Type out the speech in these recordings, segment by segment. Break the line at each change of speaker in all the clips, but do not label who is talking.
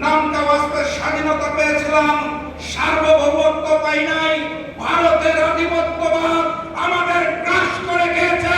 নামকা বাস্তে স্বাধীনতা পেয়েছিলাম, সার্বভৌমত্ব পাই নাই। ভারতের আধিপত্যবাদ আমাদের গ্রাস করে গিয়েছে।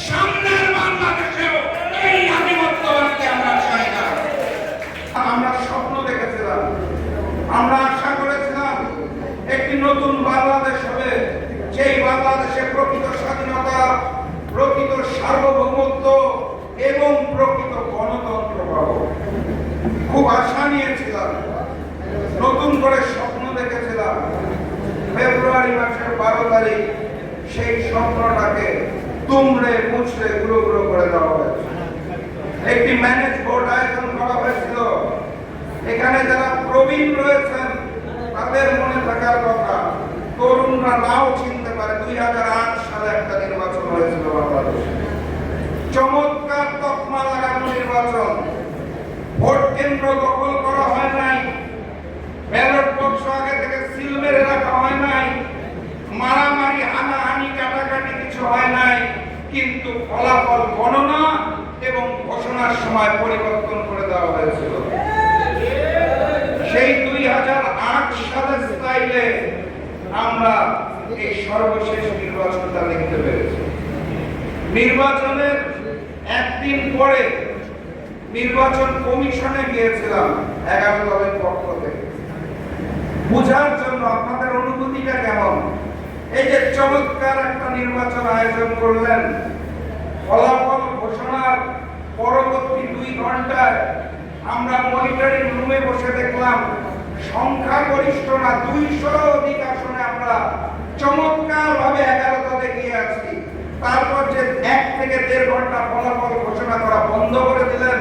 সামনের বাংলাদেশেও এই আধিপত্যবাদকে আমরা চাই না। আমরা স্বপ্ন দেখেছিলাম, আমরা আশা করেছিলাম একটি নতুন বাংলাদেশ হবে, যেই বাংলাদেশে প্রকৃত স্বাধীনতা, প্রকৃত সার্বভৌমত্ব এবং প্রকৃত গণতন্ত্র পাবো। খুব আশা নিয়েছিলাম, নতুন করে স্বপ্ন দেখেছিলাম। ফেব্রুয়ারি মাসের 12 তারিখ সেই স্বপ্নটাকে দুমড়ে মুচড়ে গুঁড়ো গুঁড়ো করে দেওয়া হয়েছে। একটি ম্যানেজ বোর্ড আয়োজন করা হয়েছিল। এখানে যারা প্রবীণ রয়েছেন তাদের মনে থাকার কথা, তরুণরা নাও চিনতে পারে 2008 সালে একটা নির্বাচন হয়েছিল বাংলাদেশে। চমৎকার তকমা লাগানো নির্বাচন। ভোট কেন্দ্র দখল করা হয় নাই, ব্যালট বক্স আগে থেকে সিল মেরে রাখা হয় নাই, মারামারি হানাহানি কাটাকাটি কিছু হয় নাই, কিন্তু ফলাফল গণনা এবং ঘোষণার সময় পরিবর্তন করে দেওয়া হয়েছিল। সেই 2008 সালের স্টাইলে আমরা এই সর্বশেষ নির্বাচনটা দেখতে পেরেছি। নির্বাচনের একদিন পরে নির্বাচন কমিশনে গিয়েছিলাম 11 দলের পক্ষ থেকে, বুঝার জন্য আপনাদের অনুভূতিটা কেমন। এই যে চমৎকার একটা নির্বাচন আয়োজন করলেন, ফলাফল ঘোষণার পরবর্তী 2 ঘন্টায় আমরা মনিটরিং রুমে বসে দেখলাম সংখ্যাগরিষ্ঠ না 200 অধিক আসনে আমরা চমৎকার ভাবে 11 দলে গিয়ে আছি। তারপর যে 1 থেকে 1.5 ঘন্টা ফলাফল ঘোষণা করা বন্ধ করে দিলেন,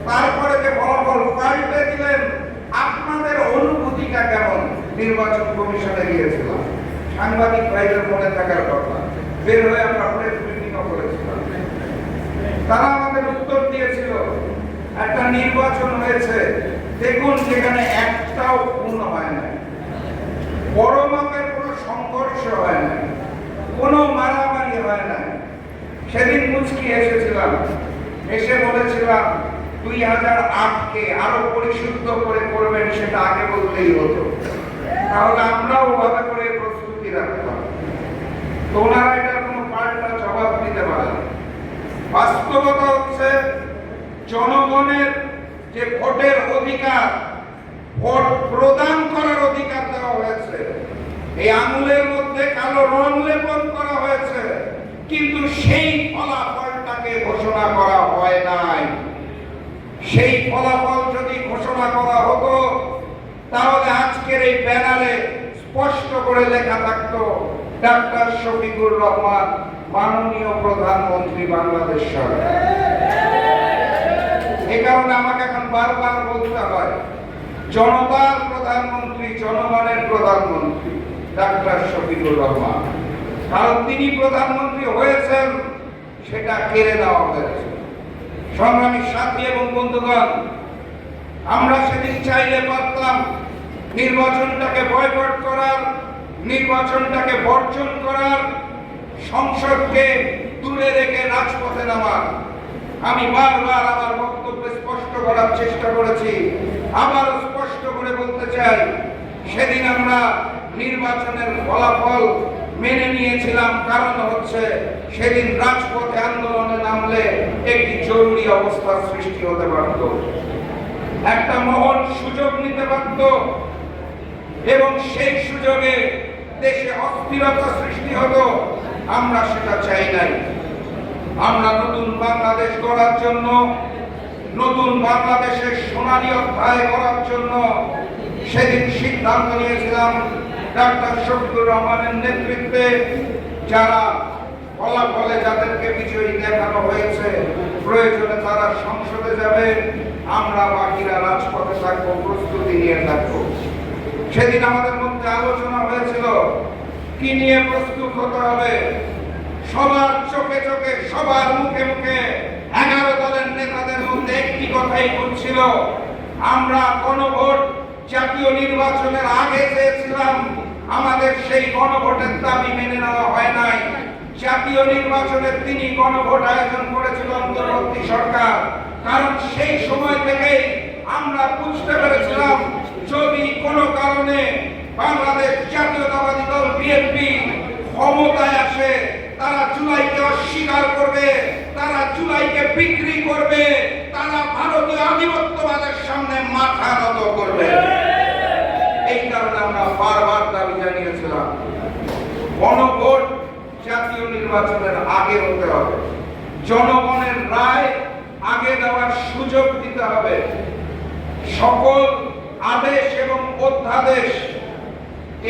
তারপরে যে ফলাফল পাল্টে দিলেন, আপনাদের অনুভূতিটা কেমন? নির্বাচন কমিশনে গিয়েছিলাম, সাংবাদিক ভাইদের মনে থাকার কথা, বের হয়ে আমরা প্রেস মিটিং করেছিলাম। তারা আমাদের উত্তর দিয়েছিল একটা নির্বাচন হয়েছে, দেখুন সেখানে একটাও খুন হয় না, বড় মাপের কোনো সংঘর্ষ হয় না, কোনো মারামারি হয় না। সেদিন মুচকি এসেছিলাম, এসে বলেছিলাম 2008-কে আরো পরিশুদ্ধ করে করবেন, সেটা আগে বলতেই হতো, তাহলে আমরাও ওভাবে করে প্রস্তুতি রাখতাম। তো ওনারা এটার কোনো পাল্টা জবাব দিতে পারেন। বাস্তবতা হচ্ছে জনগণের যে ভোটের অধিকার, ভোট প্রদান করার অধিকার দেওয়া হয়েছে, এই আঙুলের মধ্যে কালো রং লেপন করা হয়েছে, কিন্তু সেই ফলাফলটাকে ঘোষণা করা হয় নাই। সেই ফলাফল যদি ঘোষণা করা হতো তাহলে আজকের এই ব্যানারে স্পষ্ট করে লেখা থাকতো ডাক্তার শফিকুর রহমান, মাননীয় প্রধানমন্ত্রী বাংলাদেশ সরকার। এই কারণে আমাকে এখন বারবার বলতে হয় জনতার প্রধানমন্ত্রী, জনগণের প্রধানমন্ত্রী ডাক্তার শফিকুর রহমান। কারণ তিনি প্রধানমন্ত্রী হয়েছেন, সেটা কেড়ে দেওয়া হয়েছে। সংগ্রামী সাথী এবং বন্ধুগণ, আমরা সেদিন চাইলে পারতাম নির্বাচনটাকে বয়কট করার, নির্বাচনটাকে বর্জন করার, সংসদকে দূরে রেখে রাজপথে নামার। আমি বারবার আমার বক্তব্য স্পষ্ট করার চেষ্টা করেছি, আবার স্পষ্ট করে বলতে চাই, সেদিন আমরা নির্বাচনের ফলাফল মেনে নিয়েছিলাম, কারণ হচ্ছে সেদিন রাজপথে আন্দোলনে নামলে একটি জরুরি অবস্থার সৃষ্টি হতে পারত, একটা মহল সুযোগ নিতে পারত এবং সেই সুযোগে দেশে অস্থিরতা সৃষ্টি হতো। আমরা সেটা চাই নাই। আমরা নতুন বাংলাদেশ গড়ার জন্য, নতুন বাংলাদেশের সোনালী অধ্যায় করার জন্য সেদিন সিদ্ধান্ত নিয়েছিলাম ডাক্তার শফিকুর রহমানের নেতৃত্বে যারা ফলাফলে যাদেরকে বিজয়ী দেখানো হয়েছে, প্রয়োজনে তারা সংসদে যাবে, আমরা বাকিরা রাজপথে থাকবো, প্রস্তুতি নিয়ে থাকবো। সেদিন আমাদের মধ্যে আলোচনা হয়েছিল কি নিয়ে প্রস্তুত হতে হবে। সবার চোখে চোখে, সবার মুখে মুখে 11 দলের নেতাদের মধ্যে একটি কথাই বলছিল, আমরা গণভোট জাতীয় নির্বাচনের আগে চেয়েছিলাম, আমাদের সেই গণভোটের দাবি মেনে নেওয়া হয় নাই। জাতীয় নির্বাচনের তিনি গণভোট আয়োজন করেছিল অন্তর্বর্তী সরকার, কারণ সেই সময় থেকেই আমরা বুঝতে পেরেছিলাম যদি কোনো কারণে বাংলাদেশ জাতীয়তাবাদী দল বিএনপি ক্ষমতায় আসে, তারা জুলাইকে অস্বীকার করবে, তারা জুলাইকে বিক্রি করবে, তারা ভারতীয় আধিপত্যবাদের সামনে মাথা নত করবে। এই কারণে আমরা বারবার দাবি জানিয়েছিলাম গণভোট জাতীয় নির্বাচনের আগে হতে হবে, জনগণের রায় আগে দেওয়ার সুযোগ দিতে হবে, সকল আদেশ এবং অধ্যাদেশ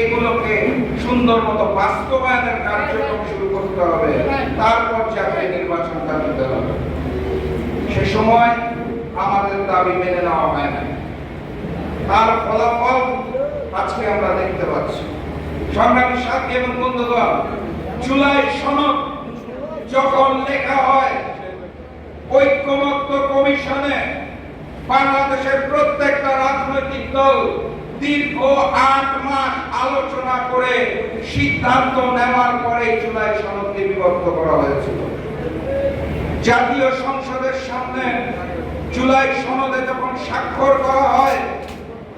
এগুলোকে সুন্দর মতো বাস্তবায়নের কার্যক্রম শুরু করতে হবে, তারপর জাতীয় নির্বাচনটা দিতে হবে। সে সময় আমাদের দাবি মেনে নেওয়া হয় না, তার ফলাফল আজকে আমরা দেখতে পাচ্ছি। সংগ্রামী সাথী এবং বন্ধুগণ, জুলাই সনদ যখন লেখা হয় ঐক্যমত্য কমিশনে বাংলাদেশের প্রত্যেকটা রাজনৈতিক দল দীর্ঘ 8 মাস আলোচনা করে সিদ্ধান্ত নেওয়ার পরে জুলাই সনদকে বিভক্ত করা হয়েছিল। জাতীয় সংসদের সামনে জুলাই সনদে যখন স্বাক্ষর করা হয়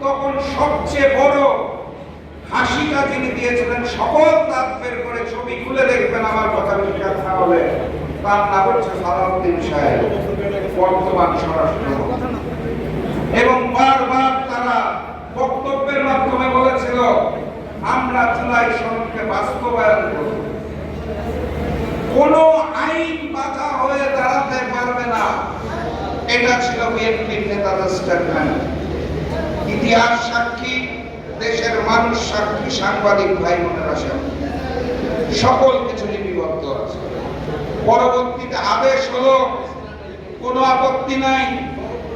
তখন সবচেয়ে বড় হাসিটা যিনি দিয়েছিলেন, সকল দাঁত বের করে ছবি খুলে দেখবেন আমার কথা বিশ্বাস না হলে, তার নাম হচ্ছে সালাউদ্দিন সাহেব, বর্তমান স্বরাষ্ট্রমন্ত্রী। এবং বারবার তারা বক্তব্যের মাধ্যমে বলেছিল আমরা জুলাই সনদকে বাস্তবায়ন করব, কোন আইন বাধা হয়ে দাঁড়াতে পারবে না। এটা ছিল বিএনপির নেতাদের স্টেটমেন্ট। ইতিহাস সাক্ষী, দেশের মানুষ সাক্ষী, সাংবাদিক ভাই বোনেরা সাক্ষী, সকল কিছু লিপিবদ্ধ আছে। পরবর্তীতে আদেশ হলো কোনো আপত্তি নাই,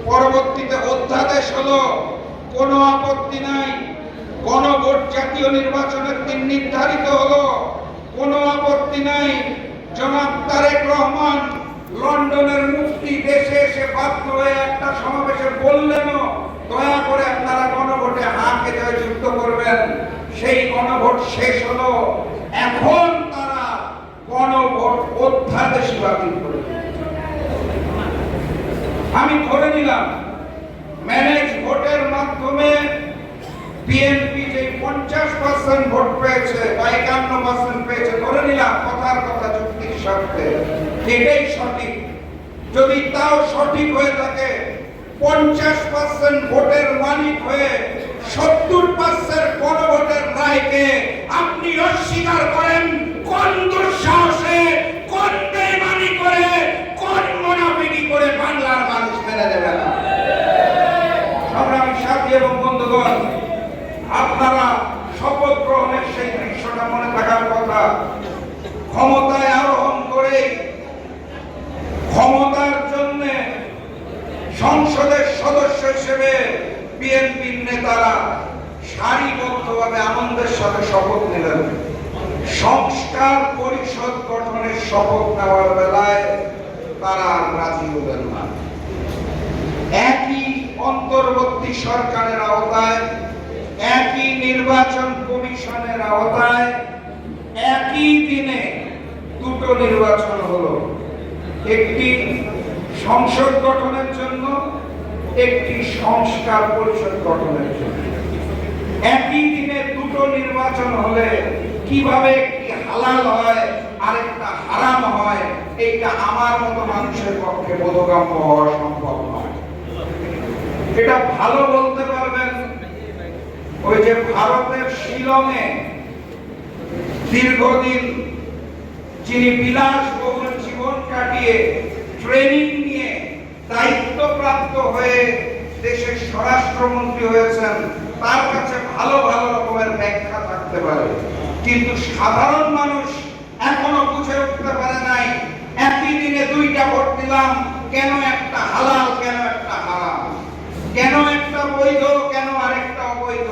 পরবর্তীতে অধ্যাদেশ হলো কোনো আপত্তি নাই, গণভোট জাতীয় নির্বাচনের দিন নির্ধারিত হলো কোনো আপত্তি নাই। জনাব তারেক রহমান লন্ডনের মুফতি দেশে এসে বাধ্য হয়ে একটা সমাবেশে বললেনও দয়া করে আপনারা গণভোটে হাঁকে জয়যুক্ত করবেন। সেই গণভোট শেষ হলো, এখন তারা গণভোট অধ্যাদেশ বাতিল করে। আমি ধরে নিলাম ম্যানেজ ভোটের মাধ্যমে বিএনপি যে 50% ভোট পেয়েছে বা 51% পেয়েছে, ধরে নিলাম কথার কথা যুক্তির স্বার্থে এটাই সঠিক। যদি তাও সঠিক হয়ে থাকে, 50% ভোটের মালিক হয়ে 70% গণভোটের রায়কে আপনি অস্বীকার করেন, কোন দুঃসাহসে, কোন বেঈমানি করে, কোন মুনাফিকি করে বাংলার মানুষ মেনে নেবে না? সংগ্রামী সাথী এবং বন্ধুগণ, আপনারা শপথ গ্রহণের সেই দৃশ্যটা মনে থাকার কথা। ক্ষমতায় আরোহণ করে ক্ষমতার জন্য সংসদের সদস্য হিসেবে বিএনপির নেতারা সারিবদ্ধভাবে আনন্দের সাথে শপথ নিলেন। সংস্কার পরিষদ গঠনের শপথ নেওয়ার বেলায় তারা আর রাজি হলেন না। একই অন্তর্বর্তী সরকারের আওতায়, একই নির্বাচন কমিশনের আওতায় একই দিনে দুটো নির্বাচন হলো, একটি সংসদ গঠনের জন্য, একটি সংস্কার পরিষদ গঠনের জন্য। একই দিনে দুটো নির্বাচন হলে কিভাবে একটি হালাল হয় আরেকটা হারাম হয়, এইটা আমার মতো মানুষের পক্ষে বোধগম্য হওয়া সম্ভব নয়। এটা ভালো বলতে পারবেন ওই যে ভারতের শিলংয়ে দীর্ঘদিন যিনি বিলাসবহুল জীবন কাটিয়ে ট্রেনিং নিয়ে দায়িত্বপ্রাপ্ত হয়ে দেশের স্বরাষ্ট্রমন্ত্রী হয়েছেন, তার কাছে ভালো ভালো রকমের ব্যাখ্যা থাকতে পারে, কিন্তু সাধারণ মানুষ এখনো বুঝে উঠতে পারে নাই একই দিনে দুইটা ভোট দিলাম, কেন একটা হালাল, কেন একটা হারাম, কেন একটা বৈধ, কেন আরেকটা অবৈধ।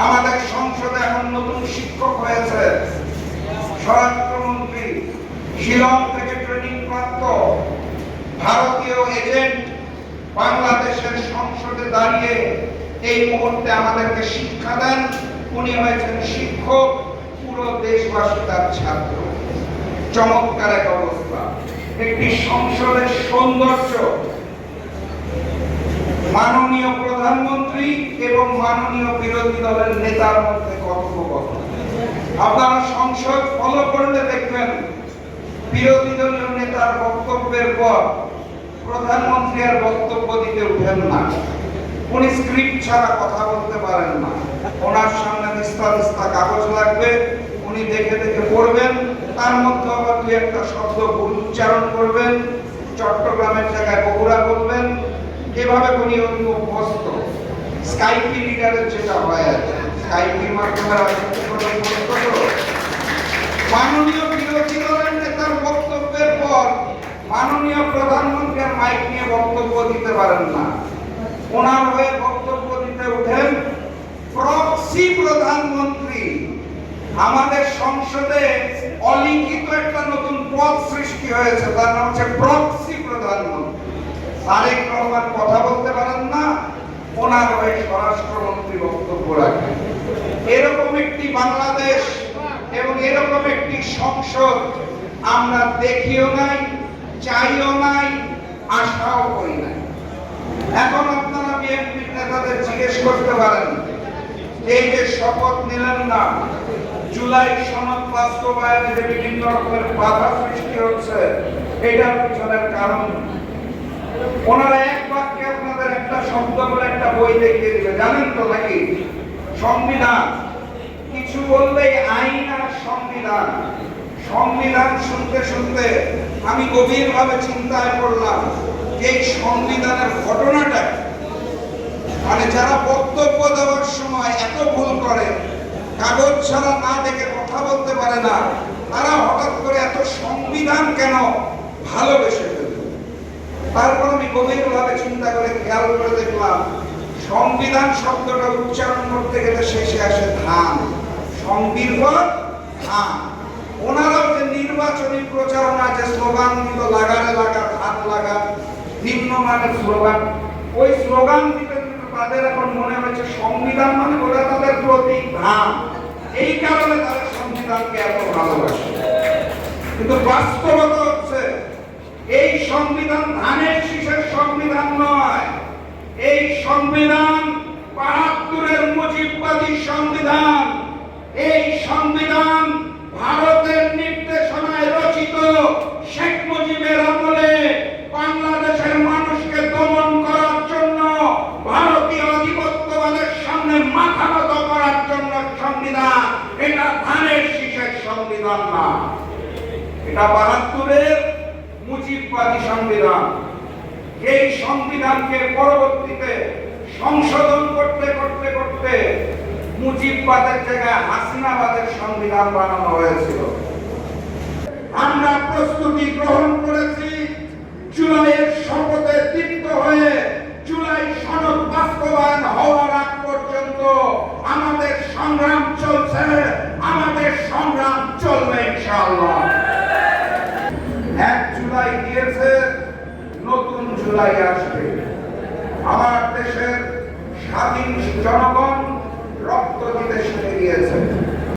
আমাদের সংসদে এখন নতুন শিক্ষক হয়েছে, স্বরাষ্ট্রমন্ত্রী, শিলং থেকে ট্রেনিং প্রাপ্ত ভারতীয় এজেন্ট বাংলাদেশের সংসদে দাঁড়িয়ে এই মুহূর্তে আমাদেরকে শিক্ষা দেন। উনি হয়েছেন শিক্ষক, পুরো দেশবাসী তার ছাত্র। চমৎকার এক অবস্থা। একটি সংসদের সৌন্দর্য মাননীয় প্রধানমন্ত্রী এবং মাননীয় বিরোধী দলের নেতার মধ্যে কথোপকথন। আপনারা সংসদ ফলো করলে দেখবেন বিরোধী দলীয় নেতার বক্তব্যের পর প্রধানমন্ত্রী আর বক্তব্য দিতে উঠেন না। উনি স্ক্রিপ্ট ছাড়া কথা বলতে পারেন না। ওনার সামনে দিস্তা দিস্তা কাগজ লাগবে, উনি দেখে দেখে পড়বেন, তার মধ্যে আবার দুই একটা শব্দ ভুল উচ্চারণ করবেন, চট্টগ্রামের জায়গায় বগুড়া বলবেন, এভাবে উনি অভ্যস্ত। স্কাইপি লিডারের যেটা হয় আর স্কাইপির মাধ্যমে মাননীয় বিরোধী দলের নেতার বক্তব্যের পর মাননীয় প্রধানমন্ত্রী মাইক নিয়ে বক্তব্য দিতে পারেন না। ওনার হয়ে বক্তব্য দিতে উঠেন প্রক্সি প্রধানমন্ত্রী। আমাদের সংসদে অলিখিত একটা নতুন পদ সৃষ্টি হয়েছে, তার নাম হচ্ছে প্রক্সি প্রধানমন্ত্রী। তারেক রহমান কথা বলতে পারেন না, ওনার হয়ে স্বরাষ্ট্রমন্ত্রী বক্তব্য রাখেন। এরকম একটি বাংলাদেশ এবং এরকম একটি সংসদ আমরা দেখিও নাই, চাইও নাই, আশাও করি নাই। এখন আপনারা বিএনপির নেতাদের জিজ্ঞেস করতে পারেন, এই যে শপথ নিলেন না, জুলাই সনদ বাস্তবায়নে যে বিভিন্ন রকমের বাধা সৃষ্টি হচ্ছে, এটার পিছনের কারণ ওনারা এক বাক্যে আপনাদের একটা শব্দ বলে একটা বই দেখিয়ে দিবে, জানেন তো নাকি? সংবিধান। কিছু বললেই আইন আর সংবিধান। সংবিধান শুনতে শুনতে আমি গভীরভাবে চিন্তায় পড়লাম যে এই সংবিধানের ঘটনাটা, মানে যারা বক্তব্য দেওয়ার সময় এত ভুল করে, কাগজ ছাড়া না দেখে কথা বলতে পারে না, তারা হঠাৎ করে এত সংবিধান কেন ভালোবেসে ফেলল। তারপর আমি গভীরভাবে চিন্তা করে খেয়াল করে দেখলাম সংবিধান শব্দটা উচ্চারণ করতে গেলে শেষে আসে ধান, সংবিধান ধান। ওনারাও যে নির্বাচনী প্রচারণা যে স্লোগান দিল, লাগারে লাগা ধান লাগা, নিম্নমানের স্লোগান, ওই স্লোগান দিতে তাদের এখন মনে হয়েছে সংবিধান মানে ওরা তাদের প্রতীক ধান, এই কারণে তারা সংবিধানকে এত ভালোবাসে। কিন্তু বাস্তবতা হচ্ছে এই সংবিধান ধানের শীষের সংবিধান নয়। এই সংবিধান ৭২-এর মুজিববাদী সংবিধান। এই সংবিধান ভারতের নির্দেশনায় রচিত। শেখ মুজিবের আমলে বাংলাদেশের মানুষকে দমন করার জন্য, ভারতীয় আধিপত্যবাদের সামনে মাথা নত করার জন্য সংবিধান। এটা ধানের শীষের সংবিধান না, এটা ৭২-এর মুজিববাদী সংবিধান। এই সংবিধানকে পরবর্তীতে সংশোধন করতে করতে করতে মুজিববাদের জায়গায় হাসিনাবাদের সংবিধান বানানো হয়েছিল। আমরা প্রস্তুতি গ্রহণ করেছি জুলাইয়ের শপথে দীপ্ত হয়ে জুলাই সনদ বাস্তবায়ন হওয়ার আগ পর্যন্ত আমাদের সংগ্রাম চলছে, আমাদের সংগ্রাম চলবে ইনশাআল্লাহ। ১ জুলাই গিয়েছে, নতুন জুলাই আসবে। আমার দেশের স্বাধীন জনগণ রক্ত দিতে শিখে গিয়েছে।